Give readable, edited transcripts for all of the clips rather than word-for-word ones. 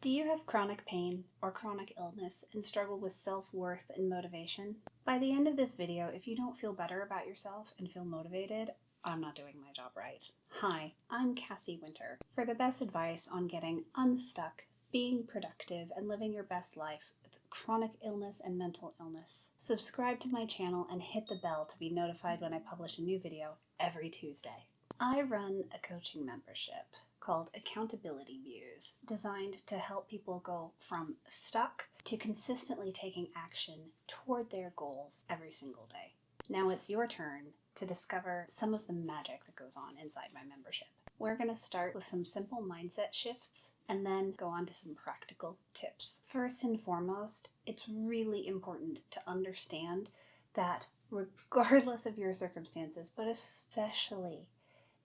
Do you have chronic pain or chronic illness and struggle with self-worth and motivation? By the end of this video, if you don't feel better about yourself and feel motivated, I'm not doing my job right. Hi, I'm Cassie Winter. For the best advice on getting unstuck, being productive, and living your best life with chronic illness and mental illness, subscribe to my channel and hit the bell to be notified when I publish a new video every Tuesday. I run a coaching membership called Accountability Views, designed to help people go from stuck to consistently taking action toward their goals every single day. Now it's your turn to discover some of the magic that goes on inside my membership. We're going to start with some simple mindset shifts and then go on to some practical tips. First and foremost, it's really important to understand that regardless of your circumstances, but especially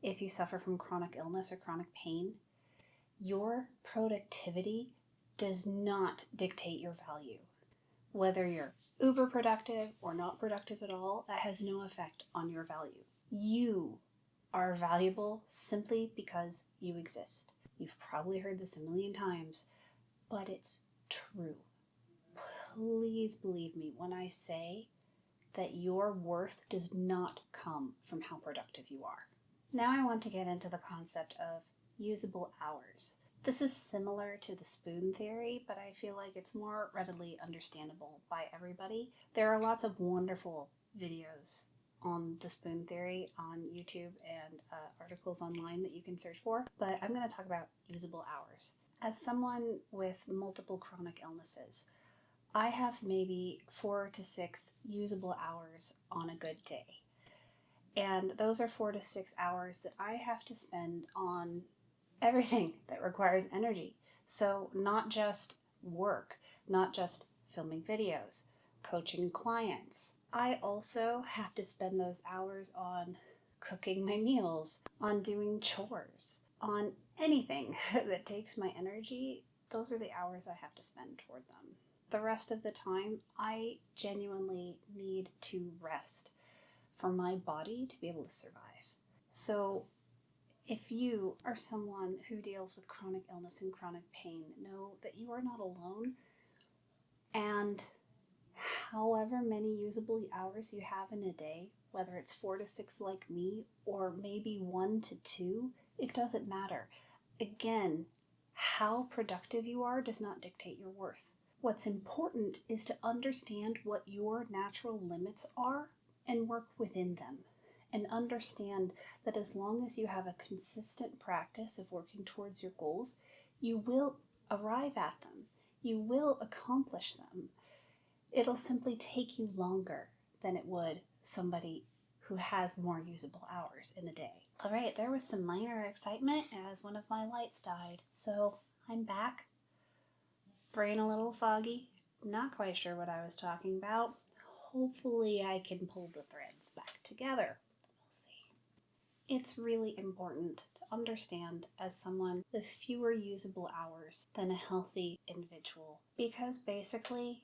if you suffer from chronic illness or chronic pain, your productivity does not dictate your value. Whether you're uber productive or not productive at all, that has no effect on your value. You are valuable simply because you exist. You've probably heard this a million times, but it's true. Please believe me when I say that your worth does not come from how productive you are. Now I want to get into the concept of usable hours. This is similar to the spoon theory, but I feel like it's more readily understandable by everybody. There are lots of wonderful videos on the spoon theory on YouTube and articles online that you can search for, but I'm going to talk about usable hours. As someone with multiple chronic illnesses, I have maybe 4 to 6 usable hours on a good day. And those are 4 to 6 hours that I have to spend on everything that requires energy. So not just work, not just filming videos, coaching clients. I also have to spend those hours on cooking my meals, on doing chores, on anything that takes my energy. Those are the hours I have to spend toward them. The rest of the time, I genuinely need to rest for my body to be able to survive. So if you are someone who deals with chronic illness and chronic pain, know that you are not alone, and however many usable hours you have in a day, whether it's 4 to 6 like me, or maybe 1 to 2, it doesn't matter. Again, how productive you are does not dictate your worth. What's important is to understand what your natural limits are and work within them, and understand that as long as you have a consistent practice of working towards your goals, you will arrive at them. You will accomplish them. It'll simply take you longer than it would somebody who has more usable hours in a day. All right, there was some minor excitement as one of my lights died, so I'm back. Brain a little foggy, not quite sure what I was talking about. Hopefully I can pull the threads back together. We'll see. It's really important to understand as someone with fewer usable hours than a healthy individual, because basically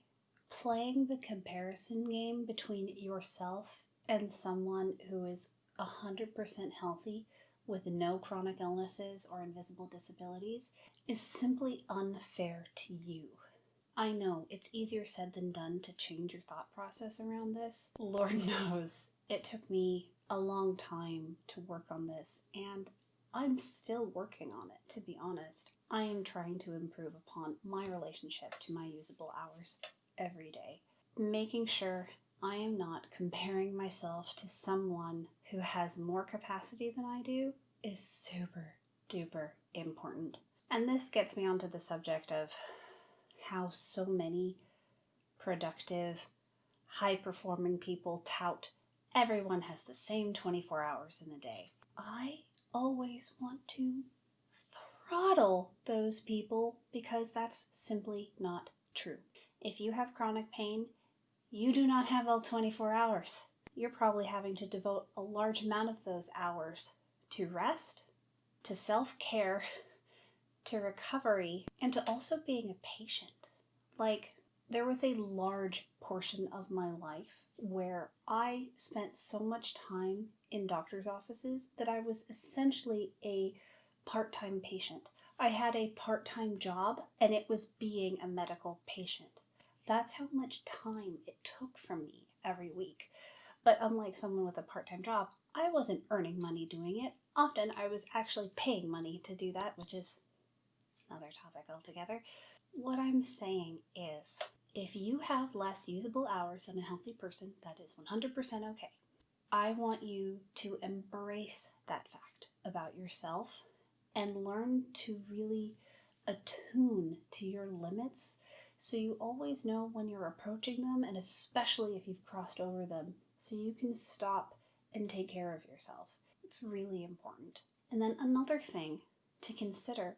playing the comparison game between yourself and someone who is 100% healthy with no chronic illnesses or invisible disabilities is simply unfair to you. I know it's easier said than done to change your thought process around this. Lord knows it took me a long time to work on this, and I'm still working on it, to be honest. I am trying to improve upon my relationship to my usable hours every day, making sure I am not comparing myself to someone who has more capacity than I do is super duper important. And this gets me onto the subject of how so many productive, high-performing people tout everyone has the same 24 hours in the day. I always want to throttle those people because that's simply not true. If you have chronic pain, you do not have all 24 hours. You're probably having to devote a large amount of those hours to rest, to self-care, to recovery, and to also being a patient. Like, there was a large portion of my life where I spent so much time in doctor's offices that I was essentially a part-time patient. I had a part-time job and it was being a medical patient. That's how much time it took from me every week. But unlike someone with a part-time job, I wasn't earning money doing it. Often I was actually paying money to do that, which is another topic altogether. What I'm saying is, if you have less usable hours than a healthy person, that is 100% okay. I want you to embrace that fact about yourself and learn to really attune to your limits so you always know when you're approaching them, and especially if you've crossed over them, so you can stop and take care of yourself. It's really important. And then another thing to consider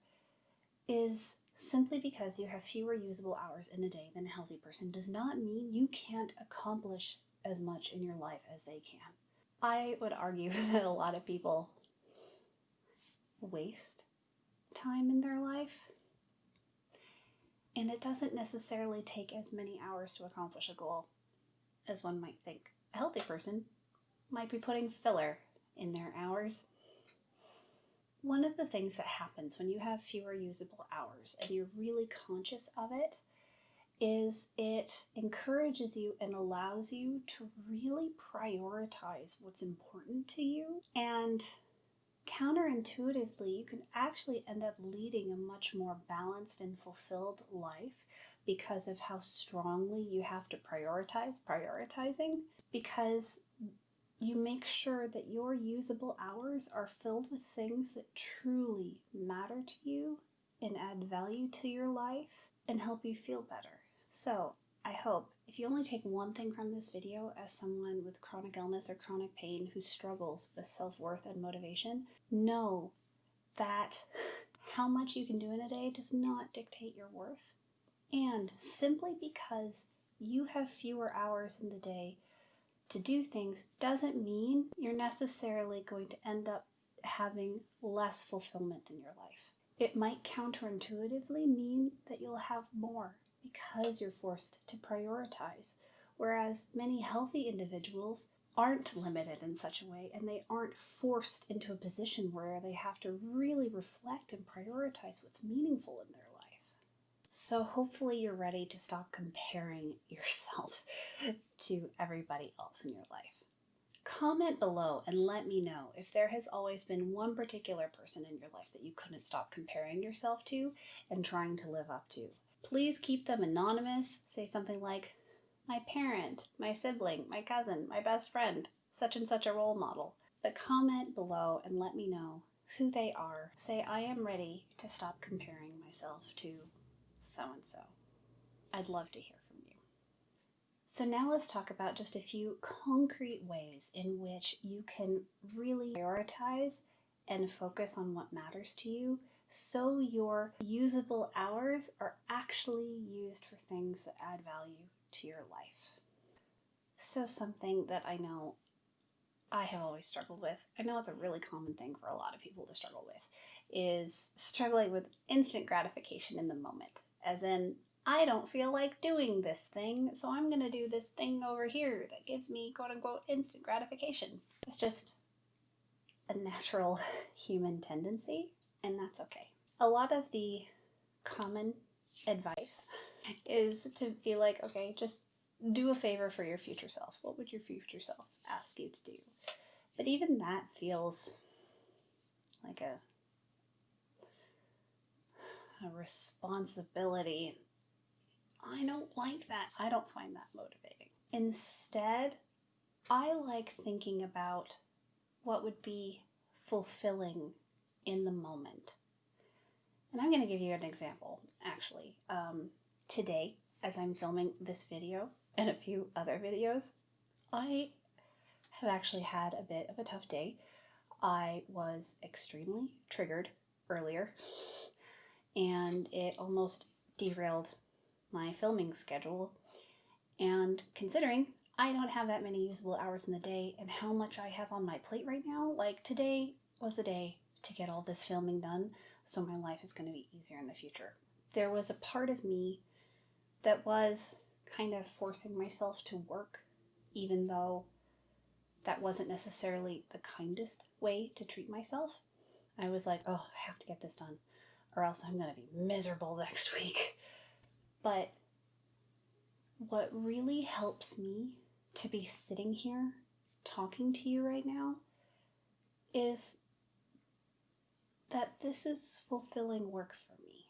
is simply because you have fewer usable hours in a day than a healthy person does not mean you can't accomplish as much in your life as they can. I would argue that a lot of people waste time in their life, and it doesn't necessarily take as many hours to accomplish a goal as one might think. A healthy person might be putting filler in their hours. One of the things that happens when you have fewer usable hours and you're really conscious of it is it encourages you and allows you to really prioritize what's important to you. And counterintuitively, you can actually end up leading a much more balanced and fulfilled life because of how strongly you have to prioritizing, because you make sure that your usable hours are filled with things that truly matter to you and add value to your life and help you feel better. So I hope if you only take one thing from this video as someone with chronic illness or chronic pain who struggles with self-worth and motivation, know that how much you can do in a day does not dictate your worth. And simply because you have fewer hours in the day to do things doesn't mean you're necessarily going to end up having less fulfillment in your life. It might counterintuitively mean that you'll have more because you're forced to prioritize, whereas many healthy individuals aren't limited in such a way, and they aren't forced into a position where they have to really reflect and prioritize what's meaningful in their life. So hopefully you're ready to stop comparing yourself to everybody else in your life. Comment below and let me know if there has always been one particular person in your life that you couldn't stop comparing yourself to and trying to live up to. Please keep them anonymous. Say something like, my parent, my sibling, my cousin, my best friend, such and such a role model. But comment below and let me know who they are. Say, I am ready to stop comparing myself to so-and-so. I'd love to hear from you. So now let's talk about just a few concrete ways in which you can really prioritize and focus on what matters to you, so your usable hours are actually used for things that add value to your life. So something that I know I have always struggled with, I know it's a really common thing for a lot of people to struggle with, is struggling with instant gratification in the moment. As in, I don't feel like doing this thing, so I'm going to do this thing over here that gives me quote-unquote instant gratification. It's just a natural human tendency, and that's okay. A lot of the common advice is to be like, okay, just do a favor for your future self. What would your future self ask you to do? But even that feels like a responsibility. I don't like that. I don't find that motivating. Instead, I like thinking about what would be fulfilling in the moment. And I'm going to give you an example, actually. Today, as I'm filming this video and a few other videos, I have actually had a bit of a tough day. I was extremely triggered earlier, and it almost derailed my filming schedule. And considering I don't have that many usable hours in the day and how much I have on my plate right now, like today was the day to get all this filming done, so my life is going to be easier in the future. There was a part of me that was kind of forcing myself to work, even though that wasn't necessarily the kindest way to treat myself. I was like, oh, I have to get this done, or else I'm going to be miserable next week. But what really helps me to be sitting here talking to you right now is that this is fulfilling work for me.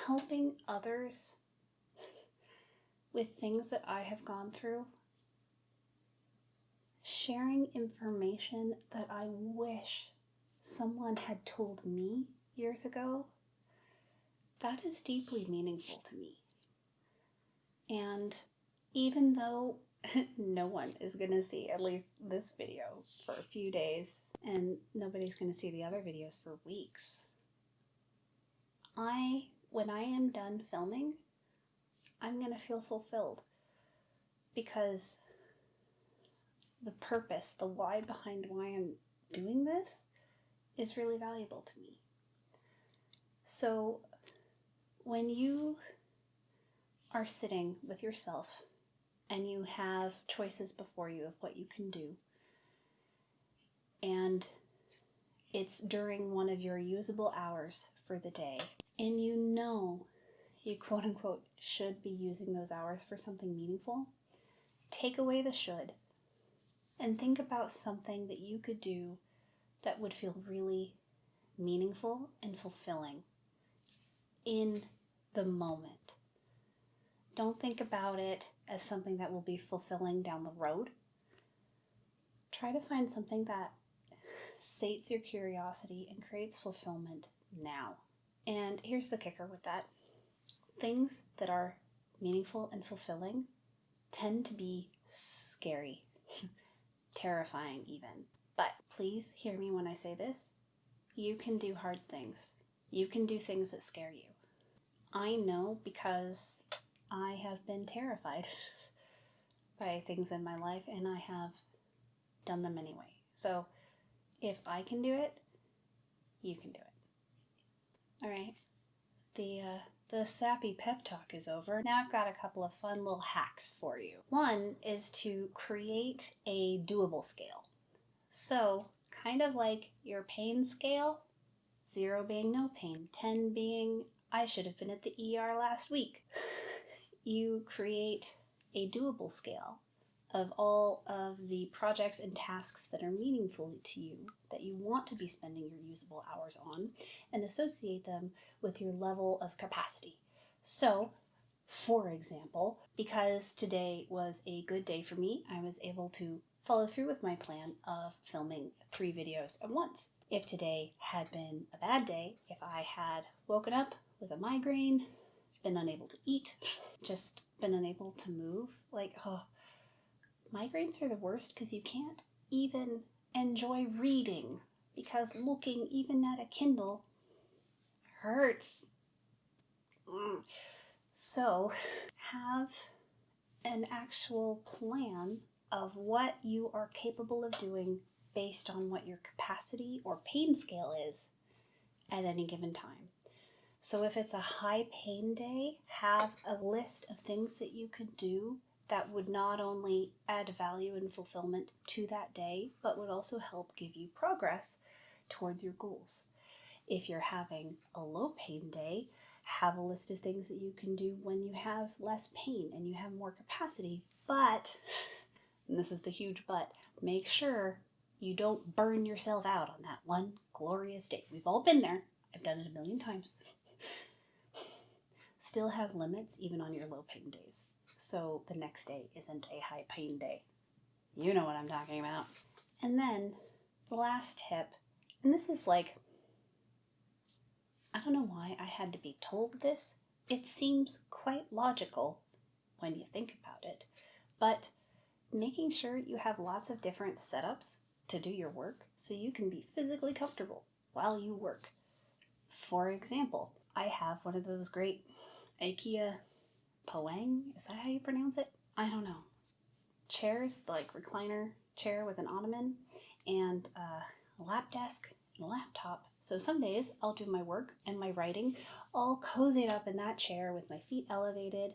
Helping others with things that I have gone through, sharing information that I wish someone had told me years ago, that is deeply meaningful to me. And even though no one is going to see at least this video for a few days, and nobody's going to see the other videos for weeks, when I am done filming, I'm going to feel fulfilled, because the purpose, the why behind why I'm doing this is really valuable to me. So when you are sitting with yourself and you have choices before you of what you can do, and it's during one of your usable hours for the day, and you know you quote unquote should be using those hours for something meaningful, take away the should and think about something that you could do that would feel really meaningful and fulfilling in the moment. Don't think about it as something that will be fulfilling down the road. Try to find something that sates your curiosity and creates fulfillment now. And here's the kicker with that. Things that are meaningful and fulfilling tend to be scary, terrifying even. But please hear me when I say this. You can do hard things. You can do things that scare you. I know, because I have been terrified by things in my life, and I have done them anyway. So if I can do it, you can do it. All right. The sappy pep talk is over. Now I've got a couple of fun little hacks for you. One is to create a doable scale. So kind of like your pain scale, 0 being no pain, 10 being I should have been at the ER last week. You create a doable scale of all of the projects and tasks that are meaningful to you, that you want to be spending your usable hours on, and associate them with your level of capacity. So, for example, because today was a good day for me, I was able to follow through with my plan of filming 3 videos at once. If today had been a bad day, if I had woken up with a migraine, been unable to eat, just been unable to move, migraines are the worst because you can't even enjoy reading, because looking even at a Kindle hurts. So have an actual plan of what you are capable of doing based on what your capacity or pain scale is at any given time. So if it's a high pain day, have a list of things that you could do that would not only add value and fulfillment to that day, but would also help give you progress towards your goals. If you're having a low pain day, have a list of things that you can do when you have less pain and you have more capacity. But, and this is the huge but, make sure you don't burn yourself out on that one glorious day. We've all been there. I've done it a million times. Still have limits even on your low pain days, so the next day isn't a high pain day. You know what I'm talking about. And then the last tip, and this is I don't know why I had to be told this. It seems quite logical when you think about it, but making sure you have lots of different setups to do your work so you can be physically comfortable while you work. For example, I have one of those great IKEA Poang, is that how you pronounce it? I don't know. Chairs, recliner chair with an ottoman and a lap desk and a laptop. So some days I'll do my work and my writing all cozied up in that chair with my feet elevated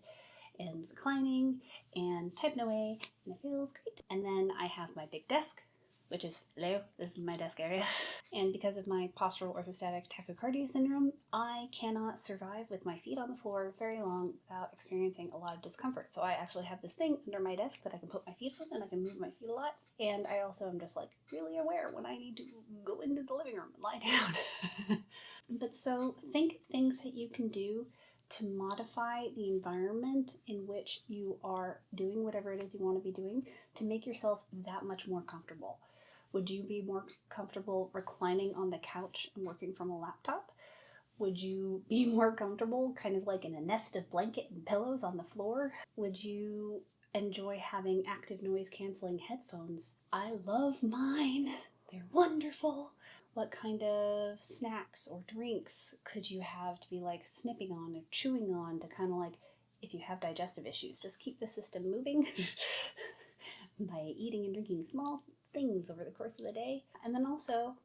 and reclining and typing away, and it feels great. And then I have my big desk, which is, hello, this is my desk area. And because of my postural orthostatic tachycardia syndrome, I cannot survive with my feet on the floor very long without experiencing a lot of discomfort. So I actually have this thing under my desk that I can put my feet on, and I can move my feet a lot. And I also am just like really aware when I need to go into the living room and lie down. But so think things that you can do to modify the environment in which you are doing whatever it is you want to be doing to make yourself that much more comfortable. Would you be more comfortable reclining on the couch and working from a laptop? Would you be more comfortable kind of like in a nest of blanket and pillows on the floor? Would you enjoy having active noise canceling headphones? I love mine. They're wonderful. What kind of snacks or drinks could you have to be like snipping on or chewing on to kind of like, if you have digestive issues, just keep the system moving by eating and drinking small things over the course of the day? And then also,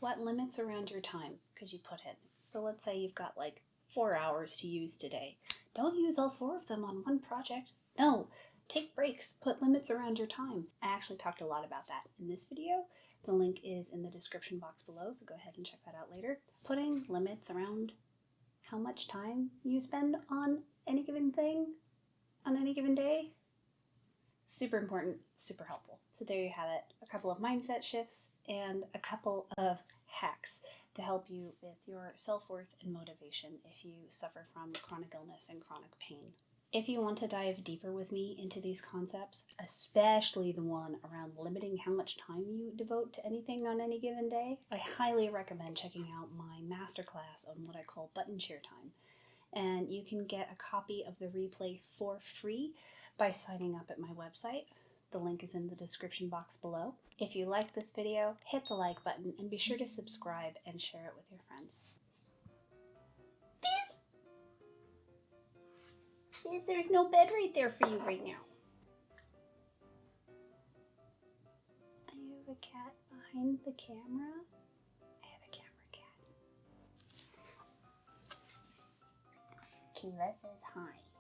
what limits around your time could you put in? So let's say you've got like 4 hours to use today. Don't use all 4 of them on one project. No, take breaks, put limits around your time. I actually talked a lot about that in this video. The link is in the description box below, so go ahead and check that out later. Putting limits around how much time you spend on any given thing on any given day, super important, super helpful. So there you have it, a couple of mindset shifts and a couple of hacks to help you with your self-worth and motivation if you suffer from chronic illness and chronic pain. If you want to dive deeper with me into these concepts, especially the one around limiting how much time you devote to anything on any given day, I highly recommend checking out my masterclass on what I call button share time. And you can get a copy of the replay for free by signing up at my website. The link is in the description box below. If you like this video, hit the like button and be sure to subscribe and share it with your friends. Fizz, there's no bed right there for you right now. You have a cat behind the camera? I have a camera cat. Kayla says hi.